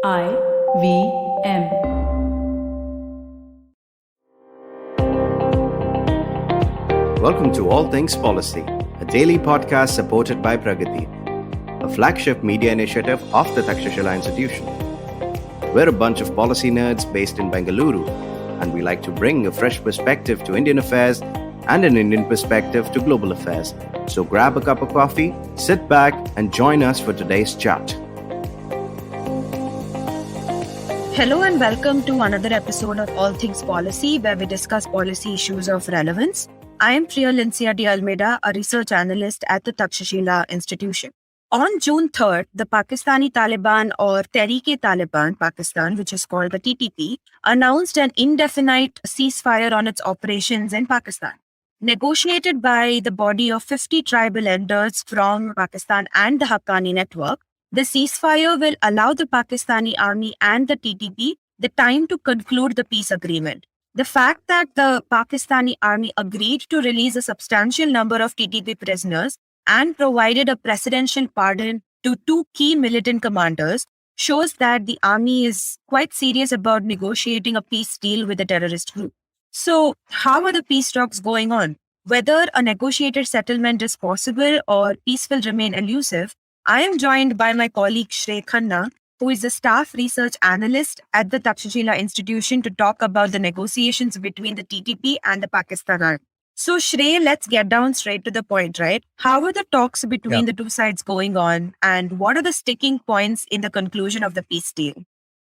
IVM. Welcome to All Things Policy, a daily podcast supported by Pragati, a flagship media initiative of the Takshashila Institution. We're a bunch of policy nerds based in Bengaluru, and we like to bring a fresh perspective to Indian affairs and an Indian perspective to global affairs. So grab a cup of coffee, sit back, and join us for today's chat. Hello and welcome to another episode of All Things Policy, where we discuss policy issues of relevance. I am Priyal Lyncia D'Almeida, a research analyst at the Takshashila Institution. On June 3rd, the Pakistani Taliban, or Tehreek-e-Taliban Pakistan, which is called the TTP, announced an indefinite ceasefire on its operations in Pakistan. Negotiated by the body of 50 tribal elders from Pakistan and the Haqqani Network, the ceasefire will allow the Pakistani Army and the TTP the time to conclude the peace agreement. The fact that the Pakistani Army agreed to release a substantial number of TTP prisoners and provided a presidential pardon to two key militant commanders shows that the army is quite serious about negotiating a peace deal with the terrorist group. So, how are the peace talks going on? Whether a negotiated settlement is possible or peace will remain elusive, I am joined by my colleague Shrey Khanna, who is a staff research analyst at the Takshashila Institution, to talk about the negotiations between the TTP and the Pakistan Army. So Shrey, let's get down straight to the point, right? How are the talks between the two sides going on, and what are the sticking points in the conclusion of the peace deal?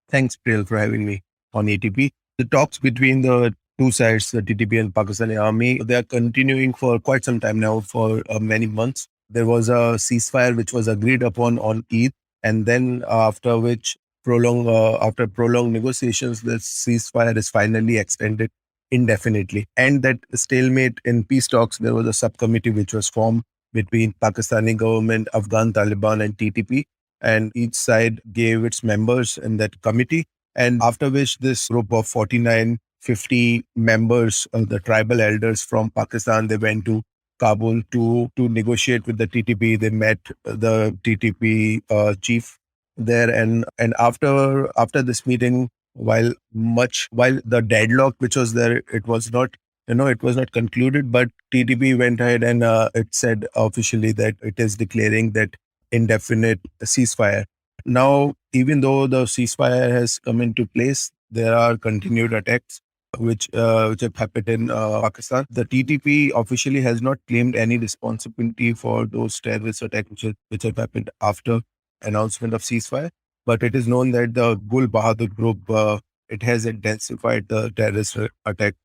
Thanks, Priyal, for having me on ATP. The talks between the two sides, the TTP and Pakistani Army, they are continuing for quite some time now, for many months. There was a ceasefire which was agreed upon on Eid, and then after which after prolonged negotiations, the ceasefire is finally extended indefinitely. And that stalemate in peace talks, there was a subcommittee which was formed between Pakistani government, Afghan Taliban and TTP, and each side gave its members in that committee. And after which this group of 50 members of the tribal elders from Pakistan, they went to Kabul to negotiate with the TTP. They met the TTP chief there, and after this meeting, while the deadlock which was there, it was not concluded, but TTP went ahead and it said officially that it is declaring that indefinite ceasefire. Now, even though the ceasefire has come into place, there are continued attacks which have happened in Pakistan. The TTP officially has not claimed any responsibility for those terrorist attacks which have happened after announcement of ceasefire. But it is known that the Gul Bahadur group, it has intensified the terrorist attacks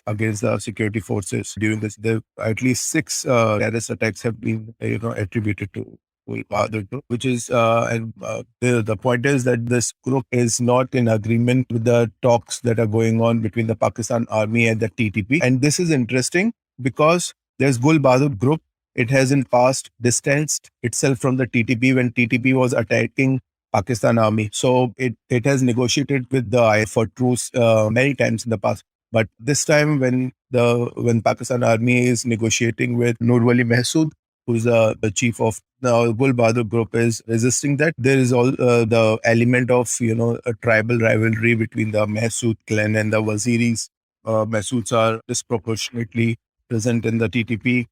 against the security forces during this. At least 6 terrorist attacks have been attributed to Bahadur group, which is the point is that this group is not in agreement with the talks that are going on between the Pakistan Army and the TTP. And this is interesting because there's Gul Bahadur group. It has in past distanced itself from the TTP when TTP was attacking Pakistan Army. So it has negotiated with the IF for truce many times in the past. But this time when Pakistan Army is negotiating with Nur Wali Mahsood, who's the chief of the Gul Bahadur group, is resisting that. There is all the element of a tribal rivalry between the Mahsood clan and the Waziris. Mahsoods are disproportionately present in the TTP,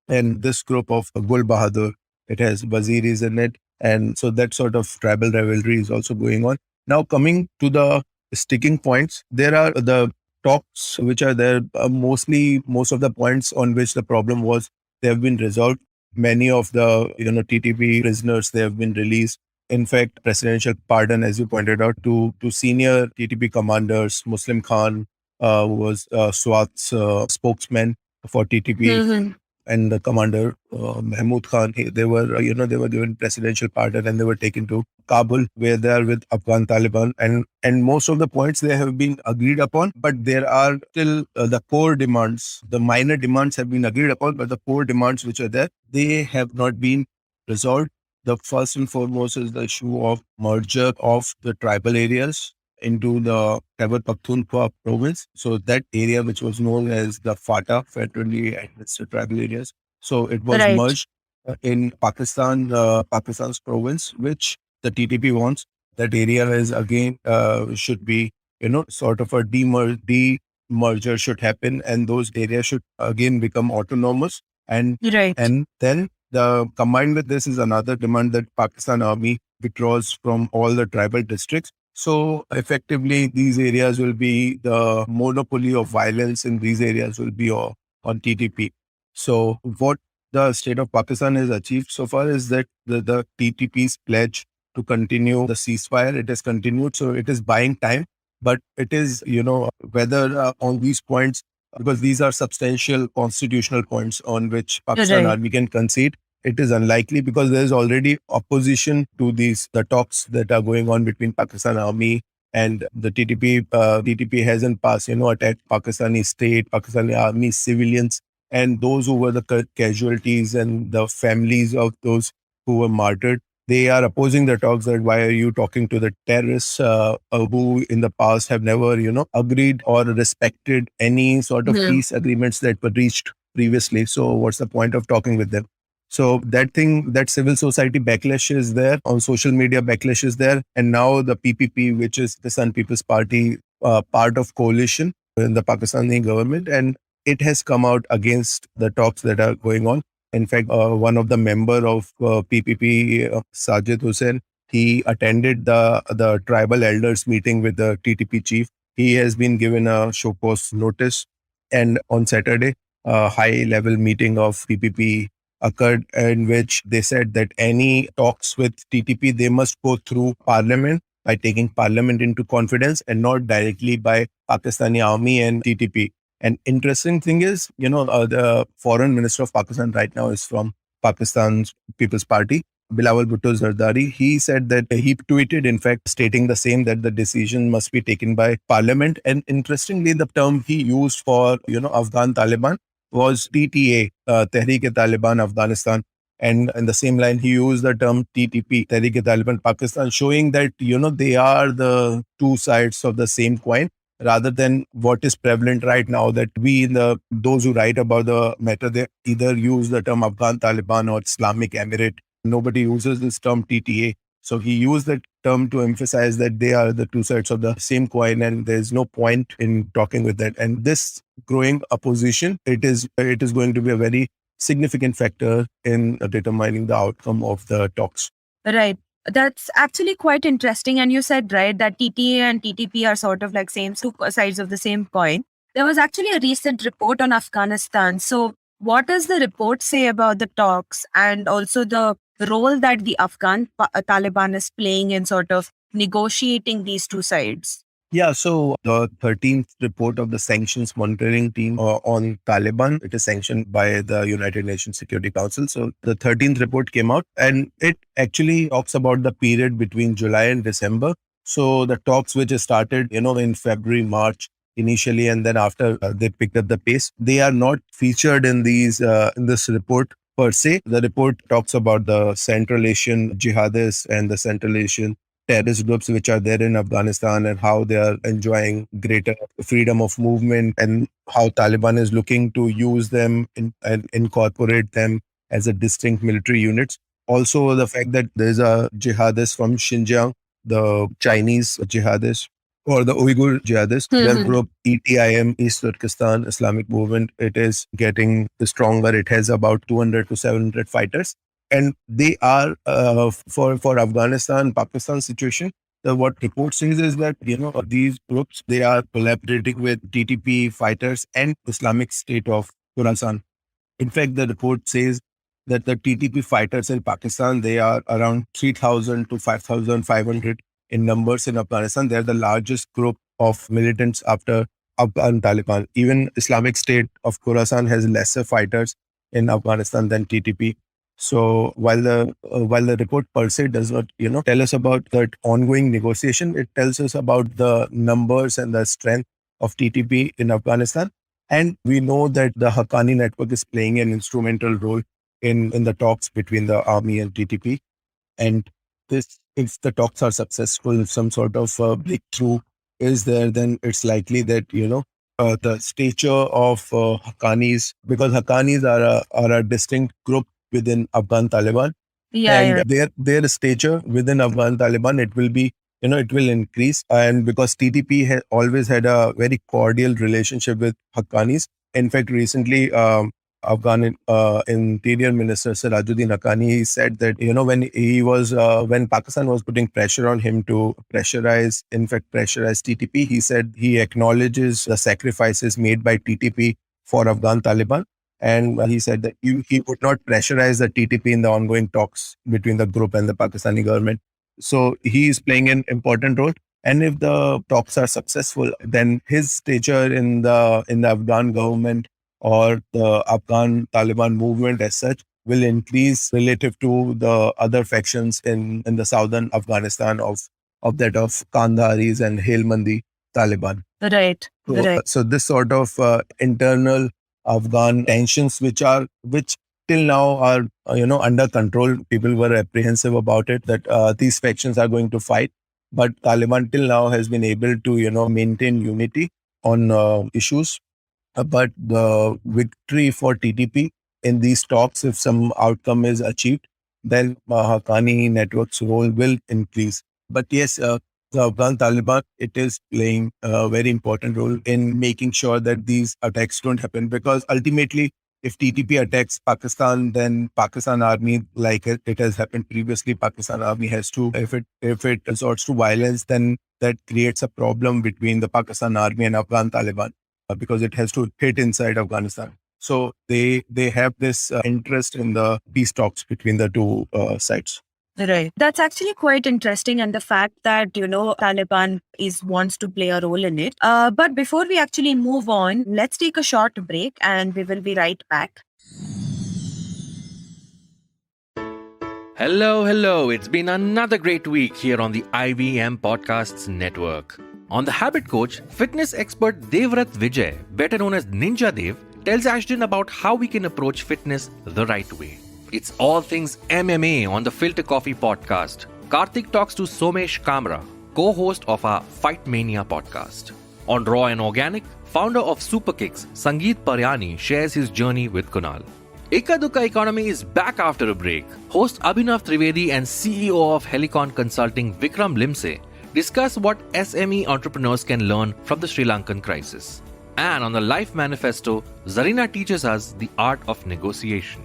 and this group of Gul Bahadur, it has Waziris in it, and so that sort of tribal rivalry is also going on. Now, coming to the sticking points, there are the talks which are there. Most of the points on which the problem was, they have been resolved. Many of the TTP prisoners, they have been released. In fact, presidential pardon, as you pointed out, to senior TTP commanders. Muslim Khan, who was SWAT's spokesman for TTP, and the commander Mahmood Khan, they were given presidential pardon and they were taken to Kabul, where they are with Afghan Taliban, and most of the points they have been agreed upon, but there are still the core demands. The minor demands have been agreed upon, but the core demands which are there, they have not been resolved. The first and foremost is the issue of merger of the tribal areas into the Khyber Pakhtunkhwa province. So that area which was known as the FATA, federally administered tribal areas. So it was merged in Pakistan's province, which the TTP wants. that area is again should be, sort of a demerger should happen, and those areas should again become autonomous. And Right. and then the combined with this is another demand that Pakistan Army withdraws from all the tribal districts. So effectively, these areas will be the monopoly of violence in these areas will be on TTP. So what the state of Pakistan has achieved so far is that the TTP's pledge to continue the ceasefire, it has continued. So it is buying time, but it is, whether on these points, because these are substantial constitutional points on which Pakistan Right. Army can concede, it is unlikely because there is already opposition to the talks that are going on between Pakistan Army and the TTP. TTP hasn't passed, attacked Pakistani state, Pakistani Army civilians, and those who were the casualties and the families of those who were martyred. They are opposing the talks that why are you talking to the terrorists who in the past have never, agreed or respected any sort of Hmm. peace agreements that were reached previously. So what's the point of talking with them? So that thing, that civil society backlash is there, on social media backlash is there, and now the PPP, which is the Sun People's Party, part of coalition in the Pakistani government, and it has come out against the talks that are going on. In fact, one of the member of PPP, Sajid Hussain, he attended the tribal elders meeting with the TTP chief. He has been given a show cause notice, and on Saturday, a high level meeting of PPP occurred in which they said that any talks with TTP, they must go through parliament by taking parliament into confidence and not directly by Pakistani army and TTP. And interesting thing is, the foreign minister of Pakistan right now is from Pakistan's People's Party, Bilawal Bhutto Zardari. He said that he tweeted, in fact, stating the same, that the decision must be taken by parliament. And interestingly, the term he used for, Afghan Taliban was TTA, Tehreek-e-Taliban Afghanistan. And in the same line, he used the term TTP, Tehreek-e-Taliban Pakistan, showing that, they are the two sides of the same coin, rather than what is prevalent right now, that we in the those who write about the matter, they either use the term Afghan Taliban or Islamic Emirate. Nobody uses this term TTA. So he used that term to emphasize that they are the two sides of the same coin, and there's no point in talking with that. And this growing opposition, it is going to be a very significant factor in determining the outcome of the talks. Right. That's actually quite interesting. And you said, right, that TTA and TTP are sort of like same two sides of the same coin. There was actually a recent report on Afghanistan. So, what does the report say about the talks and also the role that the Afghan Taliban is playing in sort of negotiating these two sides? Yeah, so the 13th report of the sanctions monitoring team on Taliban, it is sanctioned by the United Nations Security Council. So the 13th report came out, and it actually talks about the period between July and December. So the talks which started, in February, March initially, and then after they picked up the pace, they are not featured in in this report per se. The report talks about the Central Asian jihadists and the Central Asian terrorist groups which are there in Afghanistan, and how they are enjoying greater freedom of movement, and how Taliban is looking to use them and incorporate them as a distinct military units. Also, the fact that there's a jihadist from Xinjiang, the Chinese jihadist or the Uyghur jihadists, their group ETIM, East Turkestan Islamic Movement, it is getting stronger. It has about 200 to 700 fighters, and they are for Afghanistan, Pakistan situation. What report says is that these groups, they are collaborating with TTP fighters and Islamic State of Khorasan. In fact, the report says that the TTP fighters in Pakistan, they are around 3,000 to 5,500 in numbers in Afghanistan. They're the largest group of militants after Afghan Taliban. Even Islamic State of Khorasan has lesser fighters in Afghanistan than TTP. So while the report per se does not tell us about that ongoing negotiation, it tells us about the numbers and the strength of TTP in Afghanistan. And we know that the Haqqani Network is playing an instrumental role in the talks between the army and TTP. And this, if the talks are successful, if some sort of breakthrough is there, then it's likely that the stature of Haqqanis, because Haqqanis are a distinct group within Afghan Taliban, Yeah, and yeah. their stature within Afghan Taliban, it will be it will increase. And because TTP has always had a very cordial relationship with Haqqanis. In fact, recently, Afghan Interior Minister Sirajuddin Haqqani, he said that when Pakistan was putting pressure on him to pressurize TTP, he said he acknowledges the sacrifices made by TTP for Afghan Taliban, and he said that he would not pressurize the TTP in the ongoing talks between the group and the Pakistani government. So he is playing an important role. And if the talks are successful, then his stature in the Afghan government or the Afghan Taliban movement as such will increase relative to the other factions in the southern Afghanistan of Kandharis and Helmandi Taliban. Right. So this sort of internal Afghan tensions, which till now are under control. People were apprehensive about it, that these factions are going to fight, but Taliban till now has been able to maintain unity on issues. But the victory for TTP in these talks, if some outcome is achieved, then Haqqani Network's role will increase. But yes, the Afghan Taliban, it is playing a very important role in making sure that these attacks don't happen. Because ultimately, if TTP attacks Pakistan, then Pakistan Army, like it has happened previously, Pakistan Army has to, if it resorts to violence, then that creates a problem between the Pakistan Army and Afghan Taliban, because it has to hit inside Afghanistan. So they have this interest in the peace talks between the two sides. Right. That's actually quite interesting. And the fact that, Taliban wants to play a role in it. But before we actually move on, let's take a short break and we will be right back. Hello. It's been another great week here on the IVM Podcasts Network. On The Habit Coach, fitness expert Devrat Vijay, better known as Ninja Dev, tells Ashton about how we can approach fitness the right way. It's all things MMA on the Filter Coffee podcast. Karthik talks to Somesh Kamra, co-host of our Fight Mania podcast. On Raw and Organic, founder of Superkicks, Sangeet Paryani shares his journey with Kunal. Ikka Dukka Economy is back after a break. Host Abhinav Trivedi and CEO of Helicon Consulting Vikram Limse discuss what SME entrepreneurs can learn from the Sri Lankan crisis. And on the Life Manifesto, Zarina teaches us the art of negotiation.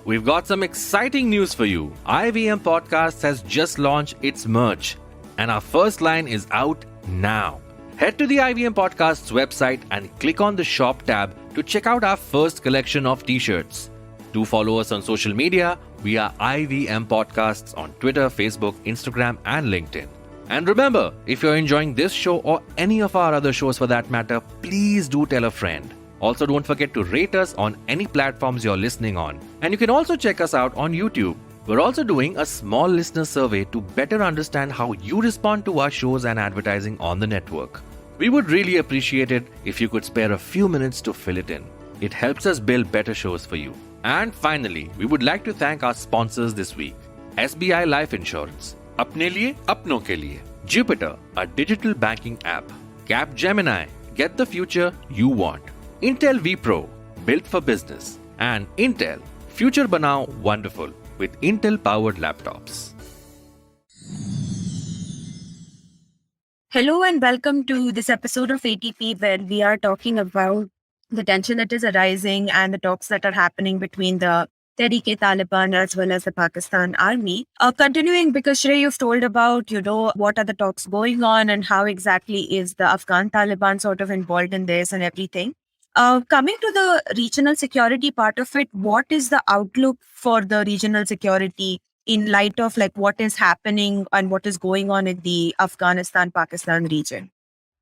We've got some exciting news for you. IVM Podcasts has just launched its merch, and our first line is out now. Head to the IVM Podcasts website and click on the shop tab to check out our first collection of t-shirts. Do follow us on social media. We are IVM Podcasts on Twitter, Facebook, Instagram, and LinkedIn. And remember, if you're enjoying this show or any of our other shows for that matter, please do tell a friend. Also, don't forget to rate us on any platforms you're listening on. And you can also check us out on YouTube. We're also doing a small listener survey to better understand how you respond to our shows and advertising on the network. We would really appreciate it if you could spare a few minutes to fill it in. It helps us build better shows for you. And finally, we would like to thank our sponsors this week. SBI Life Insurance, Apne Liye, Apno Ke Liye. Jupiter, a digital banking app. Capgemini, get the future you want. Intel vPro, built for business. And Intel, future banao wonderful with Intel-powered laptops. Hello and welcome to this episode of ATP, where we are talking about the tension that is arising and the talks that are happening between the Tehreek-e-Taliban as well as the Pakistan Army. Continuing, because Shrey, you've told about, what are the talks going on and how exactly is the Afghan Taliban sort of involved in this and everything. Coming to the regional security part of it, what is the outlook for the regional security in light of what is happening and what is going on in the Afghanistan-Pakistan region?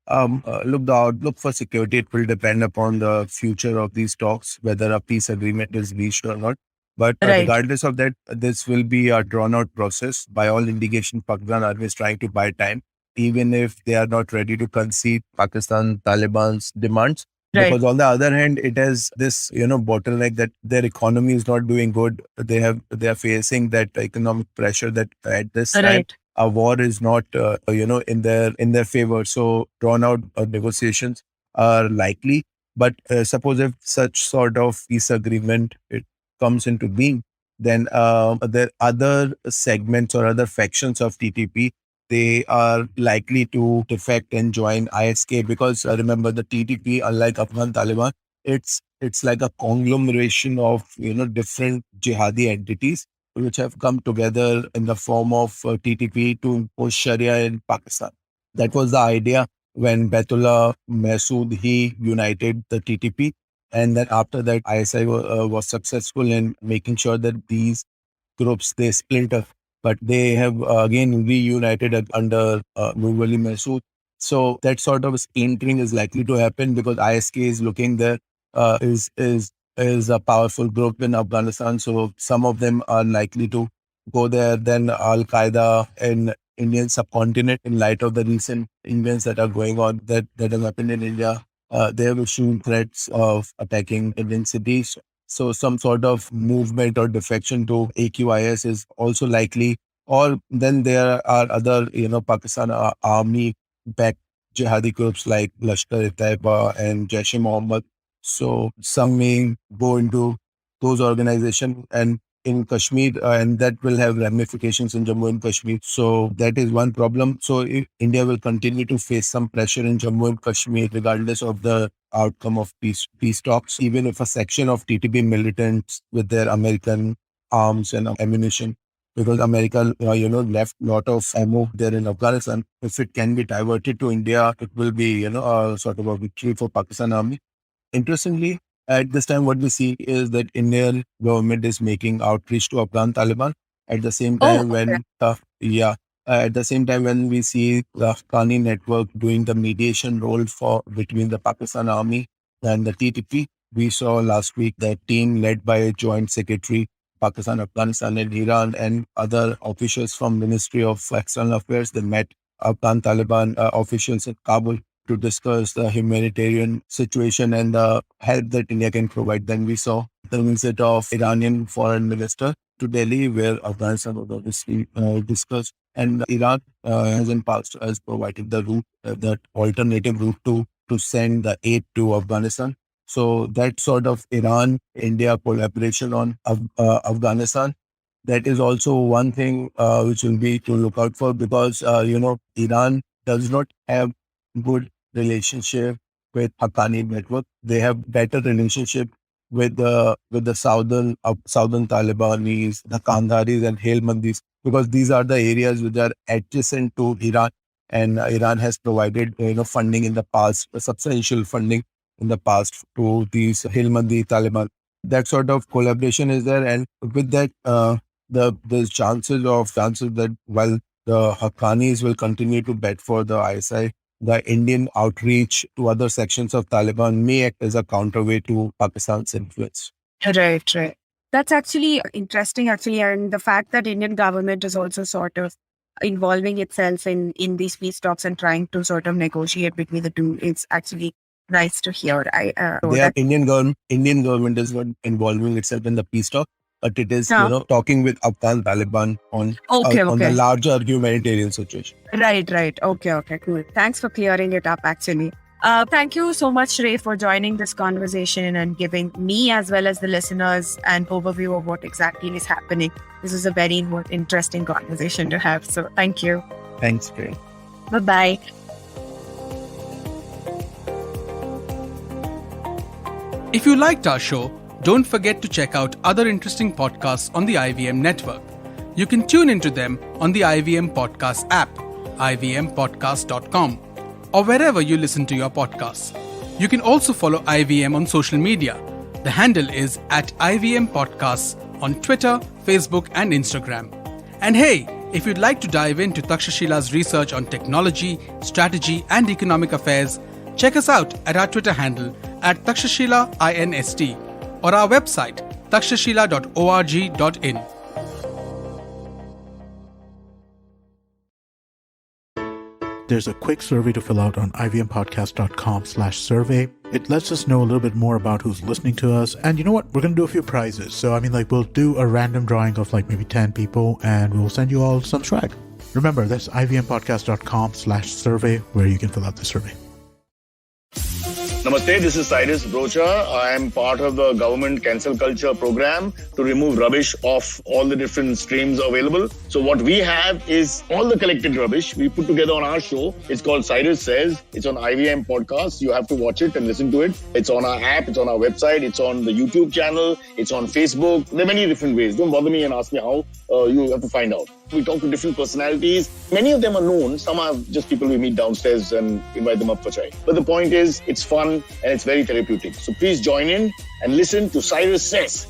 Look, the outlook for security, it will depend upon the future of these talks, whether a peace agreement is reached or not. But regardless of that, this will be a drawn-out process. By all indication, Pakistan Army is trying to buy time, even if they are not ready to concede Pakistan Taliban's demands. Right. Because on the other hand, it has this, bottleneck that their economy is not doing good. They are facing that economic pressure that at this time a war is not, in their favor. So drawn out negotiations are likely. But suppose if such sort of peace agreement it comes into being, then there are other segments or other factions of TTP they are likely to defect and join ISK because remember the TTP, unlike Afghan Taliban, it's like a conglomeration of different jihadi entities which have come together in the form of TTP to impose Sharia in Pakistan. That was the idea when Baitullah Masood he united the TTP, and then after that ISI was successful in making sure that these groups they splinter, but they have again reunited under Nur Wali Masood. So that sort of splintering is likely to happen because ISK is looking there is a powerful group in Afghanistan. So some of them are likely to go there. Then Al Qaeda in Indian subcontinent, in light of the recent events that are going on that have happened in India, they have issued threats of attacking Indian cities. So some sort of movement or defection to AQIS is also likely. Or then there are other, Pakistan army backed jihadi groups like Lashkar-e-Taiba and Jaish-e-Mohammed. So some may go into those organizations and in Kashmir, and that will have ramifications in Jammu and Kashmir. So that is one problem. So if India will continue to face some pressure in Jammu and Kashmir, regardless of the outcome of peace talks, even if a section of TTP militants with their American arms and ammunition, because America, left a lot of ammo there in Afghanistan. If it can be diverted to India, it will be, a sort of a victory for Pakistan Army. Interestingly, at this time, what we see is that Indian government is making outreach to Afghan Taliban. At the same time, at the same time when we see the Haqqani Network doing the mediation role between the Pakistan Army and the TTP, we saw last week that team led by a joint secretary, Pakistan, Afghanistan, and Iran, and other officials from Ministry of External Affairs. They met Afghan Taliban officials in Kabul to discuss the humanitarian situation and the help that India can provide. Then we saw the visit of Iranian foreign minister to Delhi, where Afghanistan was obviously discussed. And Iran has in past has provided the route, that alternative route to send the aid to Afghanistan. So that sort of Iran-India collaboration on Afghanistan, that is also one thing which will be to look out for, because Iran does not have good relationship with Haqqani Network. They have better relationship with the southern Talibanis, the Kandharis and Helmandis, because these are the areas which are adjacent to Iran, and Iran has provided funding in the past, substantial funding in the past to these Helmandi Taliban. That sort of collaboration is there, and with that, there's chances that while the Haqqanis will continue to bet for the ISI, the Indian outreach to other sections of Taliban may act as a counterweight to Pakistan's influence. Right. That's actually interesting, and the fact that Indian government is also sort of involving itself in these peace talks and trying to sort of negotiate between the two, it's actually nice to hear. Indian government is not involving itself in the peace talk, but it is talking with Afghan Taliban on the larger humanitarian situation. Right. Okay, cool. Thanks for clearing it up, actually. Thank you so much, Shrey, for joining this conversation and giving me as well as the listeners an overview of what exactly is happening. This is a very interesting conversation to have. So thank you. Thanks, Shrey. Bye-bye. If you liked our show, don't forget to check out other interesting podcasts on the IVM network. You can tune into them on the IVM Podcast app, ivmpodcast.com, or wherever you listen to your podcasts. You can also follow IVM on social media. The handle is @IVM Podcasts on Twitter, Facebook, and Instagram. And hey, if you'd like to dive into Takshashila's research on technology, strategy, and economic affairs, check us out at our Twitter handle @Takshashila INST or our website takshashila.org.in. There's a quick survey to fill out on ivmpodcast.com/survey. It lets us know a little bit more about who's listening to us. And you know what? We're going to do a few prizes. So, we'll do a random drawing of maybe 10 people and we'll send you all some swag. Remember, that's ivmpodcast.com/survey where you can fill out the survey. Namaste, this is Cyrus Brocha. I am part of the government cancel culture program to remove rubbish off all the different streams available. So what we have is all the collected rubbish we put together on our show. It's called Cyrus Says. It's on IVM Podcast. You have to watch it and listen to it. It's on our app. It's on our website. It's on the YouTube channel. It's on Facebook. There are many different ways. Don't bother me and ask me how. You have to find out. We talk to different personalities. Many of them are known. Some are just people we meet downstairs and invite them up for chai. But the point is, it's fun and it's very therapeutic. So please join in and listen to Cyrus Says.